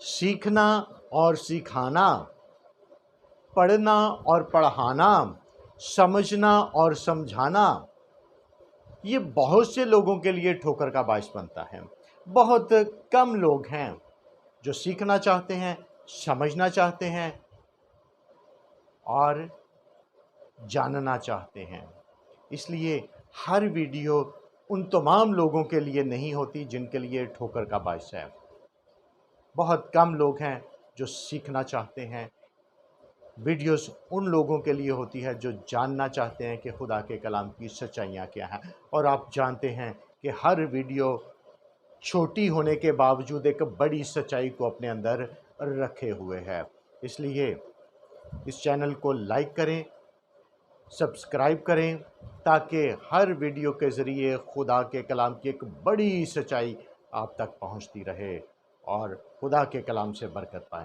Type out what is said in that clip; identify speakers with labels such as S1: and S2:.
S1: सीखना और सिखाना, पढ़ना और पढ़ाना, समझना और समझाना, ये बहुत से लोगों के लिए ठोकर का बायस बनता है। बहुत कम लोग हैं जो सीखना चाहते हैं, समझना चाहते हैं और जानना चाहते हैं। इसलिए हर वीडियो उन तमाम लोगों के लिए नहीं होती जिनके लिए ठोकर का बायस है। बहुत कम लोग हैं जो सीखना चाहते हैं। वीडियोस उन लोगों के लिए होती है जो जानना चाहते हैं कि खुदा के कलाम की सच्चाइयाँ क्या हैं। और आप जानते हैं कि हर वीडियो छोटी होने के बावजूद एक बड़ी सच्चाई को अपने अंदर रखे हुए है। इसलिए इस चैनल को लाइक करें, सब्सक्राइब करें, ताकि हर वीडियो के ज़रिए खुदा के कलाम की एक बड़ी सच्चाई आप तक पहुंचती रहे और खुदा के कलाम से बरकत पाएं।